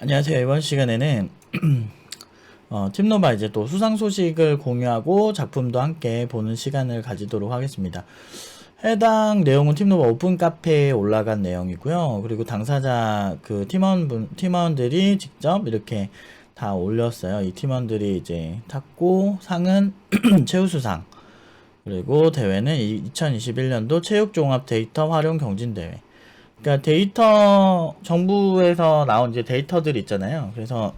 안녕하세요. 이번 시간에는 팀노바 이제 또 수상 소식을 공유하고 작품도 함께 보는 시간을 가지도록 하겠습니다. 해당 내용은 팀노바 오픈 카페에 올라간 내용이고요. 그리고 당사자 그 팀원들이 직접 이렇게 다 올렸어요. 이 팀원들이 이제 탔고 상은 최우수상, 그리고 대회는 2021년도 체육종합 데이터 활용 경진대회. 그러니까 데이터, 정부에서 나온 이제 데이터들 있잖아요. 그래서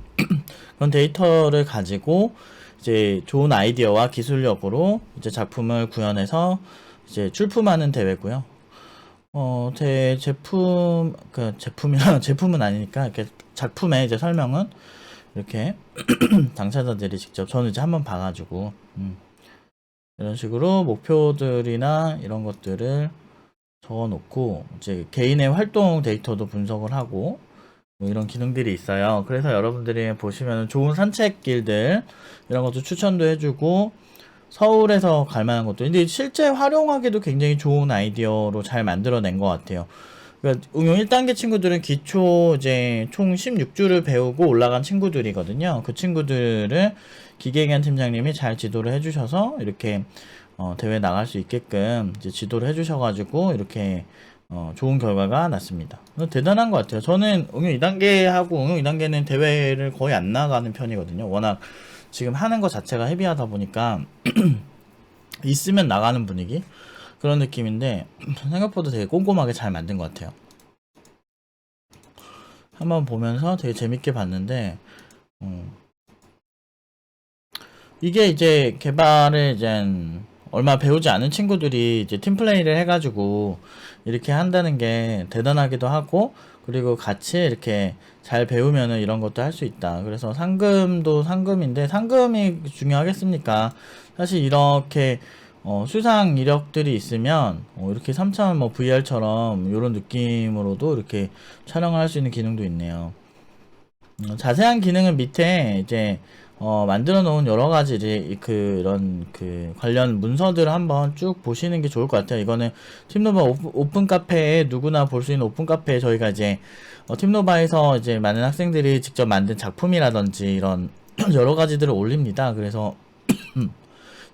그런 데이터를 가지고 이제 좋은 아이디어와 기술력으로 이제 작품을 구현해서 이제 출품하는 대회고요. 제품이랑 제품은 아니니까 이렇게 작품의 이제 설명은 이렇게 당사자들이 직접 저는 이제 한번 봐가지고 이런 식으로 목표들이나 이런 것들을 적어 놓고 이제 개인의 활동 데이터도 분석을 하고 뭐 이런 기능들이 있어요. 그래서 여러분들이 보시면 좋은 산책길들 이런 것도 추천도 해주고 서울에서 갈 만한 것도, 근데 실제 활용하기도 굉장히 좋은 아이디어로 잘 만들어낸 것 같아요. 그러니까 응용 1단계 친구들은 기초 이제 총 16주를 배우고 올라간 친구들이거든요. 그 친구들을 기계기관 팀장님이 잘 지도를 해주셔서 이렇게 대회 나갈 수 있게끔 이제 지도를 해주셔가지고 이렇게 좋은 결과가 났습니다. 대단한 것 같아요. 저는 응용 2단계 하고 응용 2단계는 대회를 거의 안 나가는 편이거든요. 워낙 지금 하는 것 자체가 헤비하다 보니까 있으면 나가는 분위기 그런 느낌인데 생각보다 되게 꼼꼼하게 잘 만든 것 같아요. 한번 보면서 되게 재밌게 봤는데 이게 이제 개발을 이제 얼마 배우지 않은 친구들이 이제 팀플레이를 해가지고 이렇게 한다는 게 대단하기도 하고, 그리고 같이 이렇게 잘 배우면은 이런 것도 할 수 있다. 그래서 상금도 상금인데 상금이 중요하겠습니까? 사실 이렇게 수상 이력들이 있으면 이렇게 3차 뭐 VR처럼 이런 느낌으로도 이렇게 촬영을 할 수 있는 기능도 있네요. 자세한 기능은 밑에 이제 만들어 놓은 여러 가지 그런 관련 문서들을 한번 쭉 보시는 게 좋을 것 같아요. 이거는 팀노바 오픈 카페에 누구나 볼 수 있는 오픈 카페에 저희가 이제 팀노바에서 이제 많은 학생들이 직접 만든 작품이라든지 이런 여러 가지들을 올립니다. 그래서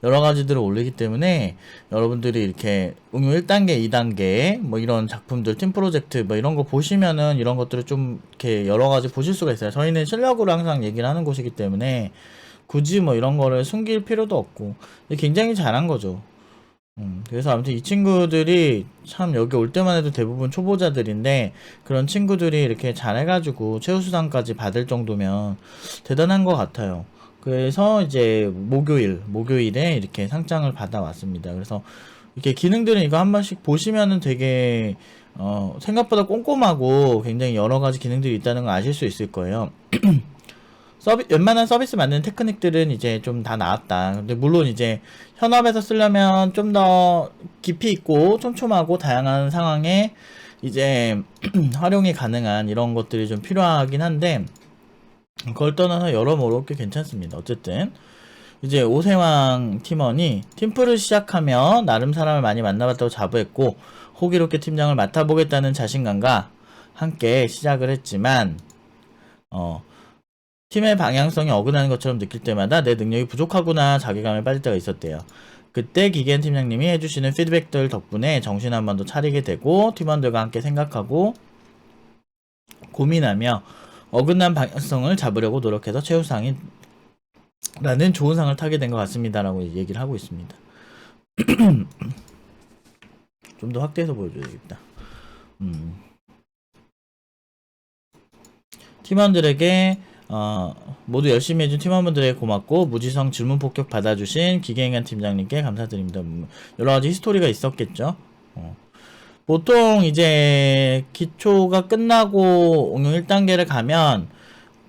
여러 가지들을 올리기 때문에 여러분들이 이렇게 응용 1단계, 2단계 뭐 이런 작품들, 팀 프로젝트 뭐 이런 거 보시면은 이런 것들을 좀 이렇게 여러 가지 보실 수가 있어요. 저희는 실력으로 항상 얘기를 하는 곳이기 때문에 굳이 뭐 이런 거를 숨길 필요도 없고 굉장히 잘한 거죠. 그래서 아무튼 이 친구들이 참 여기 올 때만 해도 대부분 초보자들인데 그런 친구들이 이렇게 잘해가지고 최우수상까지 받을 정도면 대단한 것 같아요. 그래서 이제 목요일에 이렇게 상장을 받아왔습니다. 그래서 이렇게 기능들은 이거 한 번씩 보시면은 되게 생각보다 꼼꼼하고 굉장히 여러 가지 기능들이 있다는 걸 아실 수 있을 거예요. 웬만한 서비스 만드는 테크닉들은 이제 좀 다 나왔다. 근데 물론 이제 현업에서 쓰려면 좀 더 깊이 있고 촘촘하고 다양한 상황에 이제 활용이 가능한 이런 것들이 좀 필요하긴 한데 그걸 떠나서 여러모로 꽤 괜찮습니다. 어쨌든 이제 오세왕 팀원이 팀플을 시작하며 나름 사람을 많이 만나봤다고 자부했고 호기롭게 팀장을 맡아보겠다는 자신감과 함께 시작을 했지만 팀의 방향성이 어긋나는 것처럼 느낄 때마다 내 능력이 부족하구나 자괴감에 빠질 때가 있었대요. 그때 기계엔 팀장님이 해주시는 피드백들 덕분에 정신 한 번 더 차리게 되고 팀원들과 함께 생각하고 고민하며 어긋난 방향성을 잡으려고 노력해서 최우상이 라는 좋은 상을 타게 된 것 같습니다 라고 얘기를 하고 있습니다. 좀 더 확대해서 보여줘야겠다. 팀원들에게 모두 열심히 해준 팀원분들에게 고맙고 무지성 질문 폭격 받아주신 기계행한 팀장님께 감사드립니다. 여러가지 히스토리가 있었겠죠. 보통 이제 기초가 끝나고 응용 1단계를 가면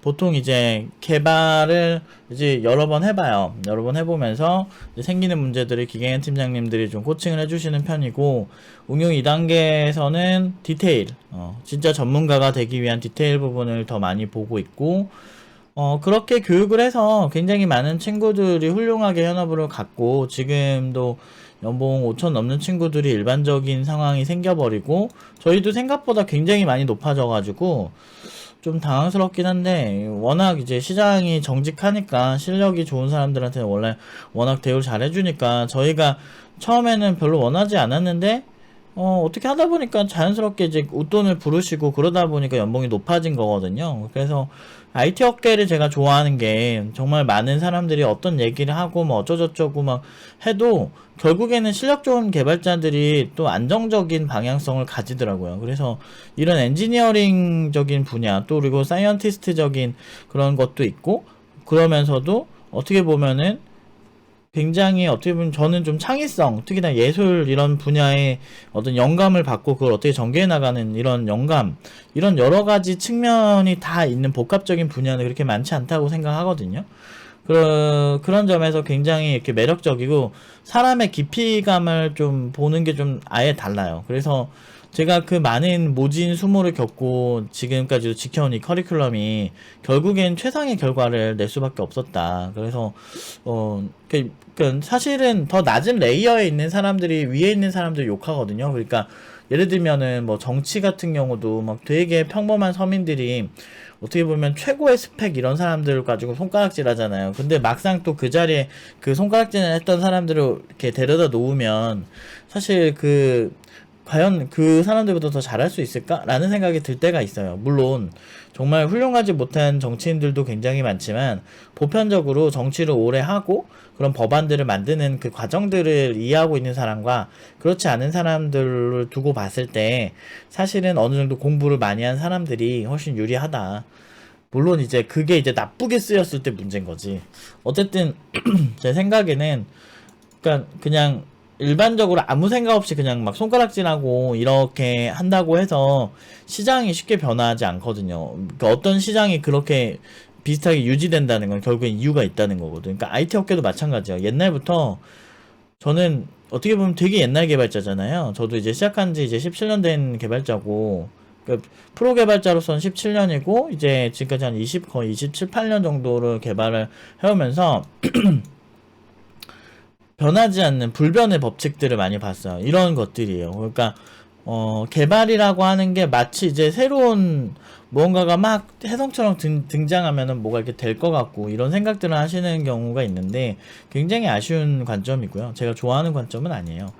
보통 이제 개발을 이제 여러 번 해봐요. 여러 번 해보면서 생기는 문제들을 기계행 팀장님들이 좀 코칭을 해주시는 편이고, 응용 2단계에서는 디테일, 진짜 전문가가 되기 위한 디테일 부분을 더 많이 보고 있고, 그렇게 교육을 해서 굉장히 많은 친구들이 훌륭하게 현업으로 갔고, 지금도 연봉 5천 넘는 친구들이 일반적인 상황이 생겨버리고, 저희도 생각보다 굉장히 많이 높아져가지고, 좀 당황스럽긴 한데, 워낙 이제 시장이 정직하니까, 실력이 좋은 사람들한테는 원래 워낙 대우를 잘 해주니까, 저희가 처음에는 별로 원하지 않았는데, 어떻게 하다 보니까 자연스럽게 이제 웃돈을 부르시고 그러다 보니까 연봉이 높아진 거거든요. 그래서 IT 업계를 제가 좋아하는 게 정말 많은 사람들이 어떤 얘기를 하고 뭐 어쩌저쩌고 막 해도 결국에는 실력 좋은 개발자들이 또 안정적인 방향성을 가지더라고요. 그래서 이런 엔지니어링적인 분야 또 그리고 사이언티스트적인 그런 것도 있고 그러면서도 어떻게 보면은 굉장히 어떻게 보면 저는 좀 창의성, 특히나 예술 이런 분야에 어떤 영감을 받고 그걸 어떻게 전개해 나가는 이런 영감, 이런 여러 가지 측면이 다 있는 복합적인 분야는 그렇게 많지 않다고 생각하거든요. 그런 점에서 굉장히 이렇게 매력적이고 사람의 깊이감을 좀 보는 게 좀 아예 달라요. 그래서 제가 그 많은 모진 수모를 겪고 지금까지도 지켜온 이 커리큘럼이 결국엔 최상의 결과를 낼 수밖에 없었다. 그래서 사실은 더 낮은 레이어에 있는 사람들이 위에 있는 사람들 욕하거든요. 그러니까 예를 들면은 뭐 정치 같은 경우도 막 되게 평범한 서민들이 어떻게 보면 최고의 스펙 이런 사람들 가지고 손가락질 하잖아요. 근데 막상 또 그 자리에 그 손가락질을 했던 사람들을 이렇게 데려다 놓으면 사실 과연 그 사람들보다 더 잘할 수 있을까? 라는 생각이 들 때가 있어요. 물론 정말 훌륭하지 못한 정치인들도 굉장히 많지만 보편적으로 정치를 오래 하고 그런 법안들을 만드는 그 과정들을 이해하고 있는 사람과 그렇지 않은 사람들을 두고 봤을 때 사실은 어느 정도 공부를 많이 한 사람들이 훨씬 유리하다. 물론 이제 그게 이제 나쁘게 쓰였을 때 문제인 거지. 어쨌든 제 생각에는 그러니까 그냥 일반적으로 아무 생각 없이 그냥 막 손가락질하고 이렇게 한다고 해서 시장이 쉽게 변화하지 않거든요. 그러니까 어떤 시장이 그렇게 비슷하게 유지된다는 건 결국엔 이유가 있다는 거거든요. 그러니까 IT 업계도 마찬가지예요. 옛날부터 저는 어떻게 보면 되게 옛날 개발자잖아요. 저도 이제 시작한 지 이제 17년 된 개발자고, 그러니까 프로 개발자로서는 17년이고, 이제 지금까지 한 거의 27, 8년 정도를 개발을 해오면서, 변하지 않는 불변의 법칙들을 많이 봤어요. 이런 것들이에요. 그러니까 개발이라고 하는 게 마치 이제 새로운 무언가가 막 혜성처럼 등장하면은 뭐가 이렇게 될 것 같고 이런 생각들을 하시는 경우가 있는데 굉장히 아쉬운 관점이고요. 제가 좋아하는 관점은 아니에요.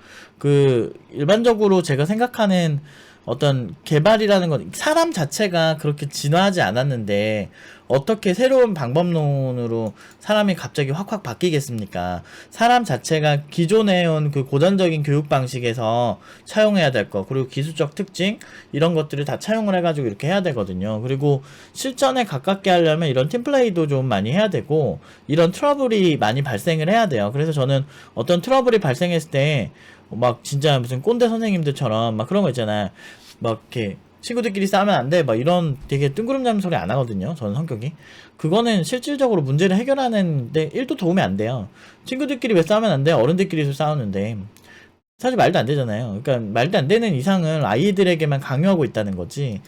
일반적으로 제가 생각하는 어떤 개발이라는 건 사람 자체가 그렇게 진화하지 않았는데 어떻게 새로운 방법론으로 사람이 갑자기 확확 바뀌겠습니까? 사람 자체가 기존에 온 그 고전적인 교육 방식에서 차용해야 될 거, 그리고 기술적 특징, 이런 것들을 다 차용을 해가지고 이렇게 해야 되거든요. 그리고 실전에 가깝게 하려면 이런 팀플레이도 좀 많이 해야 되고, 이런 트러블이 많이 발생을 해야 돼요. 그래서 저는 어떤 트러블이 발생했을 때, 막 진짜 무슨 꼰대 선생님들처럼 막 그런 거 있잖아요. 막 이렇게 친구들끼리 싸우면 안 돼. 막 이런 되게 뜬구름 잡는 소리 안 하거든요. 저는 성격이. 그거는 실질적으로 문제를 해결하는데 1도 도움이 안 돼요. 친구들끼리 왜 싸우면 안 돼? 어른들끼리도 싸우는데. 사실 말도 안 되잖아요. 그러니까 말도 안 되는 이상을 아이들에게만 강요하고 있다는 거지.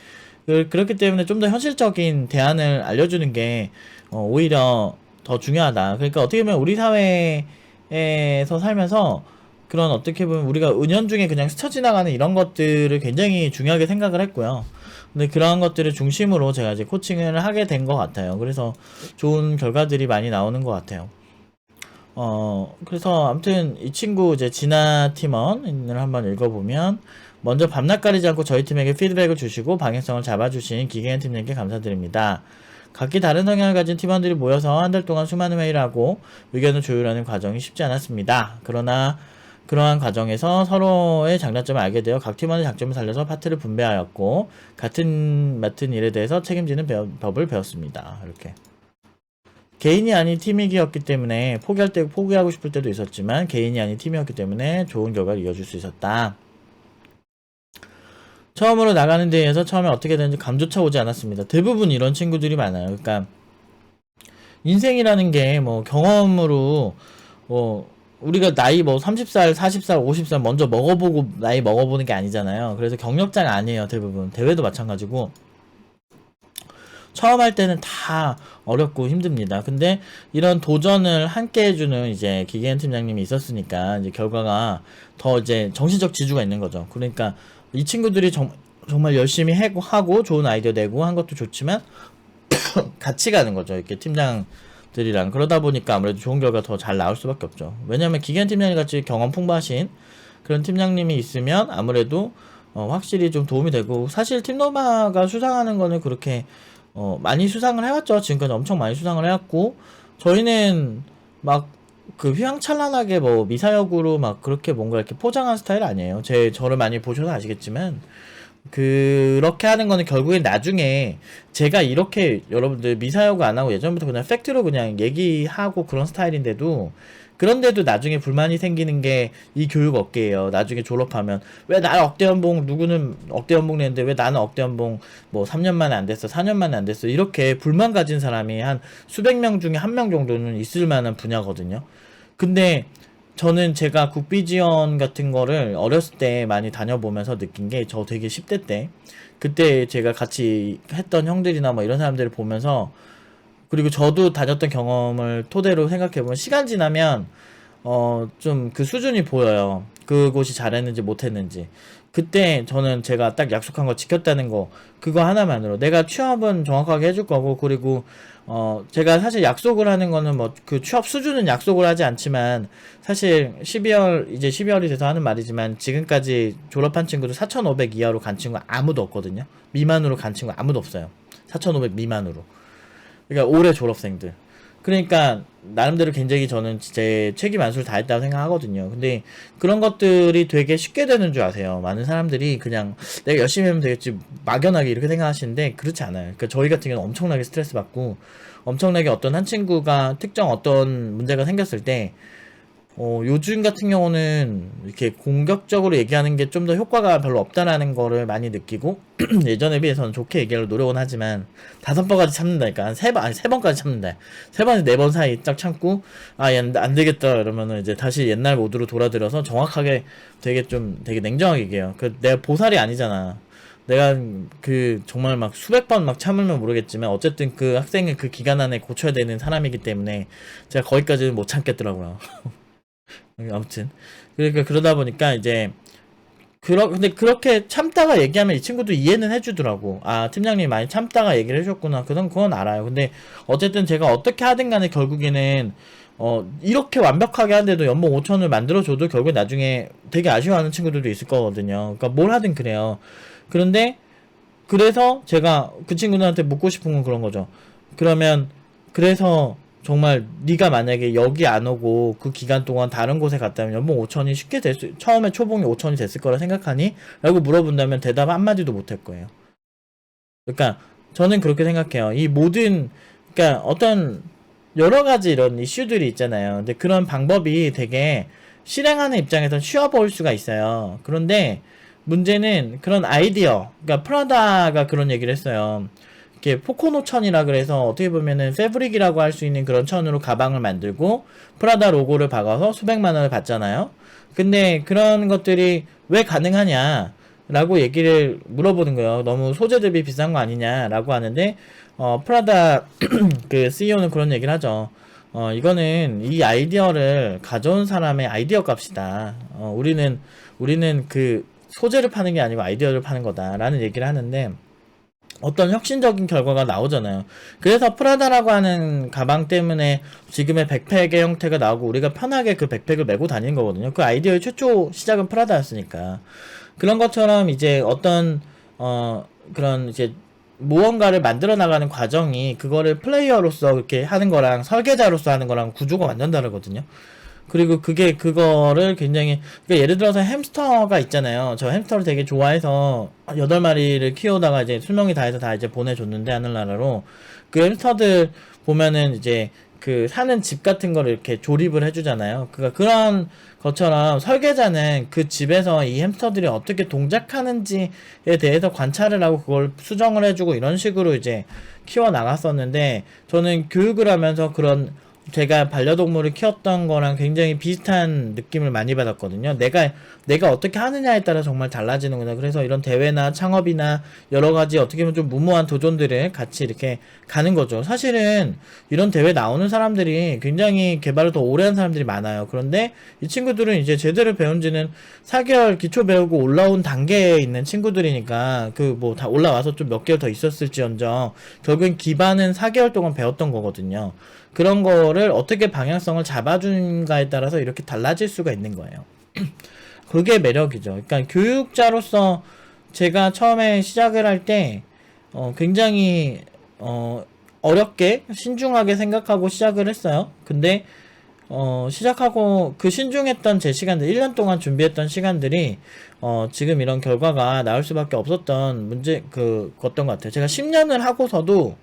그렇기 때문에 좀 더 현실적인 대안을 알려주는 게 오히려 더 중요하다. 그러니까 어떻게 보면 우리 사회에서 살면서 그런 어떻게 보면 우리가 은연중에 그냥 스쳐 지나가는 이런 것들을 굉장히 중요하게 생각을 했고요. 근데 그런 것들을 중심으로 제가 이제 코칭을 하게 된 것 같아요. 그래서 좋은 결과들이 많이 나오는 것 같아요. 그래서 아무튼 이 친구 이제 진아 팀원을 한번 읽어보면 먼저 밤낮 가리지 않고 저희 팀에게 피드백을 주시고 방향성을 잡아주신 기계현 팀장님께 감사드립니다. 각기 다른 성향을 가진 팀원들이 모여서 한 달 동안 수많은 회의를 하고 의견을 조율하는 과정이 쉽지 않았습니다. 그러나 그러한 과정에서 서로의 장단점을 알게 되어 각 팀원의 장점을 살려서 파트를 분배하였고 같은 맡은 일에 대해서 책임지는 법을 배웠습니다. 이렇게 개인이 아닌 팀이기였기 때문에 포기할 때 포기하고 싶을 때도 있었지만 개인이 아닌 팀이었기 때문에 좋은 결과를 이어줄 수 있었다. 처음으로 나가는 데에서 처음에 어떻게 되는지 감조차 오지 않았습니다. 대부분 이런 친구들이 많아요. 그러니까 인생이라는 게 뭐 경험으로 우리가 나이 뭐 30살, 40살, 50살 먼저 먹어보고 나이 먹어보는 게 아니잖아요. 그래서 경력자가 아니에요. 대부분. 대회도 마찬가지고. 처음 할 때는 다 어렵고 힘듭니다. 근데 이런 도전을 함께 해주는 이제 기계현 팀장님이 있었으니까 이제 결과가 더 이제 정신적 지주가 있는 거죠. 그러니까 이 친구들이 정말 열심히 하고 좋은 아이디어 내고 한 것도 좋지만 같이 가는 거죠. 이렇게 팀장들이랑. 그러다 보니까 아무래도 좋은 결과 더 잘 나올 수밖에 없죠. 왜냐면 기계한 팀장님 같이 경험 풍부하신 그런 팀장님이 있으면 아무래도 확실히 좀 도움이 되고, 사실 팀노바가 수상하는 거는 그렇게 많이 수상을 해왔죠. 지금까지 엄청 많이 수상을 해왔고, 저희는 막 그 휘황찬란하게 뭐 미사역으로 막 그렇게 뭔가 이렇게 포장한 스타일 아니에요. 저를 많이 보셔서 아시겠지만 그렇게 하는 거는 결국엔 나중에 제가 이렇게 여러분들 미사여구 안 하고 예전부터 그냥 팩트로 그냥 얘기하고 그런 스타일인데도, 그런데도 나중에 불만이 생기는 게 이 교육 업계예요. 나중에 졸업하면 왜 나는 억대 연봉, 누구는 억대 연봉 내는데 왜 나는 억대 연봉 뭐 3년 만에 안 됐어, 4년 만에 안 됐어, 이렇게 불만 가진 사람이 한 수백 명 중에 한 명 정도는 있을 만한 분야거든요. 근데 저는 제가 국비 지원 같은 거를 어렸을 때 많이 다녀보면서 느낀 게, 저 되게 10대 때 그때 제가 같이 했던 형들이나 뭐 이런 사람들을 보면서, 그리고 저도 다녔던 경험을 토대로 생각해보면 시간 지나면 좀 그 수준이 보여요. 그곳이 잘했는지 못했는지. 그때 저는 제가 딱 약속한 거 지켰다는 거, 그거 하나만으로 내가 취업은 정확하게 해줄 거고, 그리고 제가 사실 약속을 하는 거는 뭐 그 취업 수준은 약속을 하지 않지만, 사실 12월이 돼서 하는 말이지만 지금까지 졸업한 친구도 4,500 이하로 간 친구 아무도 없거든요. 미만으로 간 친구 아무도 없어요. 4,500 미만으로. 그러니까 올해 졸업생들. 그러니까 나름대로 굉장히 저는 제 책임 안수를 다했다고 생각하거든요. 근데 그런 것들이 되게 쉽게 되는 줄 아세요. 많은 사람들이 그냥 내가 열심히 하면 되겠지 막연하게 이렇게 생각하시는데, 그렇지 않아요. 그러니까 저희 같은 경우는 엄청나게 스트레스 받고, 엄청나게 어떤 한 친구가 특정 어떤 문제가 생겼을 때 요즘 같은 경우는 이렇게 공격적으로 얘기하는 게 좀 더 효과가 별로 없다라는 거를 많이 느끼고, 예전에 비해서는 좋게 얘기하려 노력은 하지만 5번까지 참는다니까. 한 3번, 아니 3번까지 참는다. 3번에서 4번 사이 딱 참고, 아, 얘 안 되겠다. 이러면은 이제 다시 옛날 모드로 돌아들어서 정확하게 되게 냉정하게 얘기해요. 내가 보살이 아니잖아. 내가 정말 막 수백 번 막 참으면 모르겠지만, 어쨌든 그 학생은 그 기간 안에 고쳐야 되는 사람이기 때문에 제가 거기까지는 못 참겠더라고요. 아무튼 그러니까 그러다 보니까 이제 근데 그렇게 참다가 얘기하면 이 친구도 이해는 해주더라고. 아, 팀장님이 많이 참다가 얘기를 해줬구나. 그건 알아요. 근데 어쨌든 제가 어떻게 하든 간에 결국에는 이렇게 완벽하게 하는데도 연봉 5천을 만들어줘도 결국에 나중에 되게 아쉬워하는 친구들도 있을 거거든요. 그러니까 뭘 하든 그래요. 그런데 그래서 제가 그 친구들한테 묻고 싶은 건 그런 거죠. 그러면 그래서 정말 네가 만약에 여기 안 오고 그 기간 동안 다른 곳에 갔다면 연봉 5천이 쉽게 처음에 초봉이 5천이 됐을 거라 생각하니? 라고 물어본다면 대답 한마디도 못 할 거예요. 그러니까 저는 그렇게 생각해요. 그러니까 어떤 여러 가지 이런 이슈들이 있잖아요. 근데 그런 방법이 되게 실행하는 입장에서 쉬워 보일 수가 있어요. 그런데 문제는 그런 아이디어, 그러니까 프라다가 그런 얘기를 했어요. 이렇게 포코노 천이라 그래서 어떻게 보면은 패브릭이라고 할 수 있는 그런 천으로 가방을 만들고 프라다 로고를 박아서 수백만 원을 받잖아요. 근데 그런 것들이 왜 가능하냐? 라고 얘기를 물어보는 거예요. 너무 소재 대비 비싼 거 아니냐라고 하는데, 프라다 그 CEO는 그런 얘기를 하죠. 이거는 이 아이디어를 가져온 사람의 아이디어 값이다. 우리는 그 소재를 파는 게 아니고 아이디어를 파는 거다라는 얘기를 하는데, 어떤 혁신적인 결과가 나오잖아요. 그래서 프라다라고 하는 가방 때문에 지금의 백팩의 형태가 나오고 우리가 편하게 그 백팩을 메고 다니는 거거든요. 그 아이디어의 최초 시작은 프라다였으니까. 그런 것처럼 이제 어떤 그런 이제 무언가를 만들어 나가는 과정이, 그거를 플레이어로서 이렇게 하는 거랑 설계자로서 하는 거랑 구조가 완전 다르거든요. 그리고 그거를 굉장히, 그러니까 예를 들어서 햄스터가 있잖아요. 저 햄스터를 되게 좋아해서 8마리를 키우다가 이제 수명이 다해서 다 이제 보내줬는데, 하늘나라로. 그 햄스터들 보면은 이제 그 사는 집 같은 거를 이렇게 조립을 해주잖아요. 그러니까 그런 것처럼 설계자는 그 집에서 이 햄스터들이 어떻게 동작하는지에 대해서 관찰을 하고 그걸 수정을 해주고 이런 식으로 이제 키워 나갔었는데, 저는 교육을 하면서 그런 제가 반려동물을 키웠던 거랑 굉장히 비슷한 느낌을 많이 받았거든요. 내가 어떻게 하느냐에 따라 정말 달라지는구나. 그래서 이런 대회나 창업이나 여러 가지 어떻게 보면 좀 무모한 도전들을 같이 이렇게 가는 거죠. 사실은 이런 대회 나오는 사람들이 굉장히 개발을 더 오래 한 사람들이 많아요. 그런데 이 친구들은 이제 제대로 배운 지는 4개월 기초 배우고 올라온 단계에 있는 친구들이니까 그 뭐 다 올라와서 좀 몇 개월 더 있었을지언정 결국엔 기반은 4개월 동안 배웠던 거거든요. 그런 거를 어떻게 방향성을 잡아주는가에 따라서 이렇게 달라질 수가 있는 거예요. 그게 매력이죠. 그러니까 교육자로서 제가 처음에 시작을 할 때 굉장히 어렵게 신중하게 생각하고 시작을 했어요. 근데 시작하고 그 신중했던 제 시간들 1년 동안 준비했던 시간들이 지금 이런 결과가 나올 수밖에 없었던 어떤 것 같아요. 제가 10년을 하고서도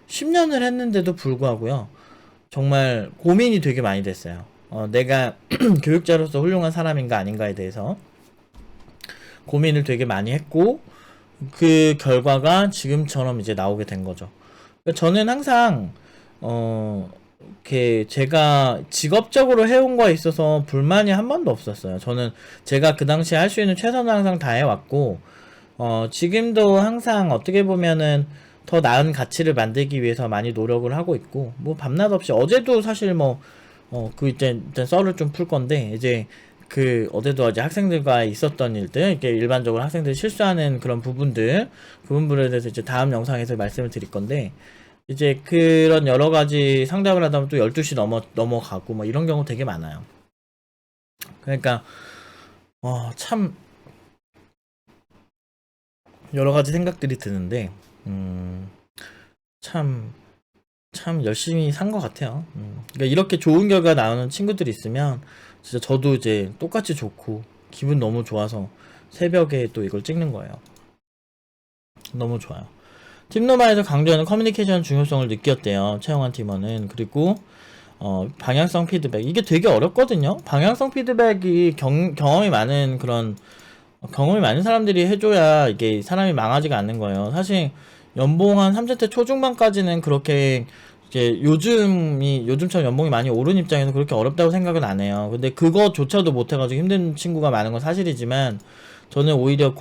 10년을 했는데도 불구하고요. 정말 고민이 되게 많이 됐어요. 내가 교육자로서 훌륭한 사람인가 아닌가에 대해서 고민을 되게 많이 했고, 그 결과가 지금처럼 이제 나오게 된 거죠. 저는 항상, 이렇게 제가 직업적으로 해온 거에 있어서 불만이 한 번도 없었어요. 저는 제가 그 당시에 할 수 있는 최선을 항상 다해왔고, 지금도 항상 어떻게 보면은 더 나은 가치를 만들기 위해서 많이 노력을 하고 있고, 뭐 밤낮 없이 어제도 사실 일단 썰을 좀 풀 건데, 이제 어제도 이제 학생들과 있었던 일들, 이렇게 일반적으로 학생들이 실수하는 그런 부분들, 그 부분들에 대해서 이제 다음 영상에서 말씀을 드릴 건데, 이제 그런 여러 가지 상담을 하다 보면 또 12시 넘어가고, 뭐 이런 경우 되게 많아요. 그러니까, 참, 여러 가지 생각들이 드는데, 참, 참 열심히 산 것 같아요. 그러니까 이렇게 좋은 결과 나오는 친구들이 있으면 진짜 저도 이제 똑같이 좋고 기분 너무 좋아서 새벽에 또 이걸 찍는 거예요. 너무 좋아요. 팀노마에서 강조하는 커뮤니케이션 중요성을 느꼈대요. 채용한 팀원은. 그리고 방향성 피드백 이게 되게 어렵거든요. 방향성 피드백이 경험이 많은 사람들이 해줘야 이게 사람이 망하지가 않는 거예요. 사실 연봉 한 3세대 초중반까지는 그렇게 이제 요즘처럼 연봉이 많이 오른 입장에서 그렇게 어렵다고 생각은 안 해요. 근데 그거조차도 못해가지고 힘든 친구가 많은 건 사실이지만 저는 오히려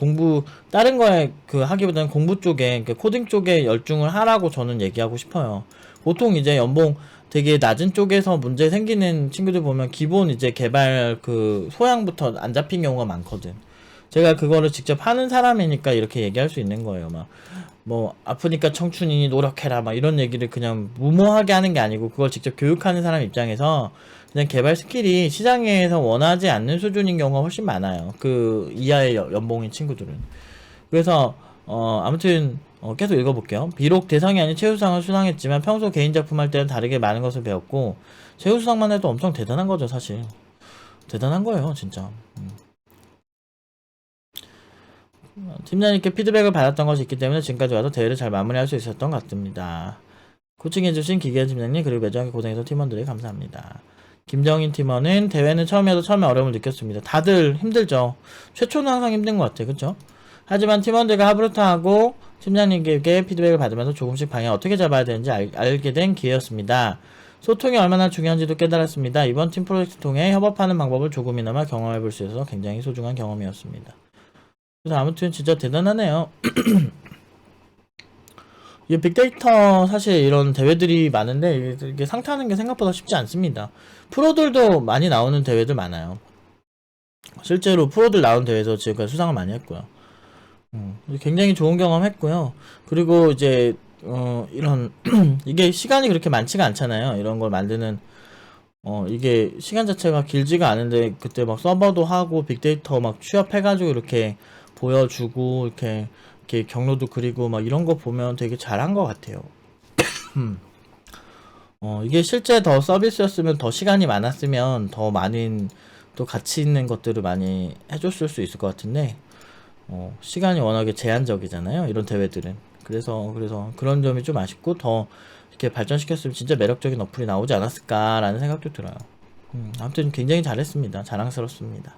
다른 거에 하기보다는 공부 쪽에, 코딩 쪽에 열중을 하라고 저는 얘기하고 싶어요. 보통 이제 연봉 되게 낮은 쪽에서 문제 생기는 친구들 보면 기본 이제 개발 소양부터 안 잡힌 경우가 많거든. 제가 그거를 직접 하는 사람이니까 이렇게 얘기할 수 있는 거예요. 아프니까 청춘이니 노력해라, 이런 얘기를 그냥 무모하게 하는 게 아니고, 그걸 직접 교육하는 사람 입장에서 그냥 개발 스킬이 시장에서 원하지 않는 수준인 경우가 훨씬 많아요. 그 이하의 연봉인 친구들은. 그래서, 아무튼, 계속 읽어볼게요. 비록 대상이 아닌 최우수상을 수상했지만 평소 개인 작품 할 때는 다르게 많은 것을 배웠고, 최우수상만 해도 엄청 대단한 거죠, 사실. 대단한 거예요, 진짜. 팀장님께 피드백을 받았던 것이 있기 때문에 지금까지 와도 대회를 잘 마무리할 수 있었던 것 같습니다. 코칭해주신 기계현 팀장님, 그리고 매장에 고생해서 팀원들에게 감사합니다. 김정인 팀원은 대회는 처음에 어려움을 느꼈습니다. 다들 힘들죠. 최초는 항상 힘든 것 같아요. 그쵸? 하지만 팀원들과 하브루타하고 팀장님께 피드백을 받으면서 조금씩 방향 어떻게 잡아야 되는지 알게 된 기회였습니다. 소통이 얼마나 중요한지도 깨달았습니다. 이번 팀 프로젝트 통해 협업하는 방법을 조금이나마 경험해 볼 수 있어서 굉장히 소중한 경험이었습니다. 그래서 아무튼 진짜 대단하네요. 이 빅데이터 사실 이런 대회들이 많은데 이게 상타하는 게 생각보다 쉽지 않습니다. 프로들도 많이 나오는 대회들 많아요. 실제로 프로들 나온 대회에서 지금까지 수상을 많이 했고요. 굉장히 좋은 경험 했고요. 그리고 이제 이런 이게 시간이 그렇게 많지가 않잖아요. 이런 걸 만드는 이게 시간 자체가 길지가 않은데 그때 막 서버도 하고 빅데이터 막 취합해가지고 이렇게 보여주고 이렇게 경로도 그리고 막 이런 거 보면 되게 잘한 것 같아요. 이게 실제 더 서비스였으면 더 시간이 많았으면 더 많은 또 가치 있는 것들을 많이 해줬을 수 있을 것 같은데 시간이 워낙에 제한적이잖아요. 이런 대회들은. 그래서 그런 점이 좀 아쉽고 더 이렇게 발전시켰으면 진짜 매력적인 어플이 나오지 않았을까라는 생각도 들어요. 아무튼 굉장히 잘했습니다. 자랑스럽습니다.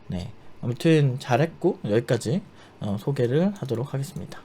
네. 아무튼 잘했고 여기까지 소개를 하도록 하겠습니다.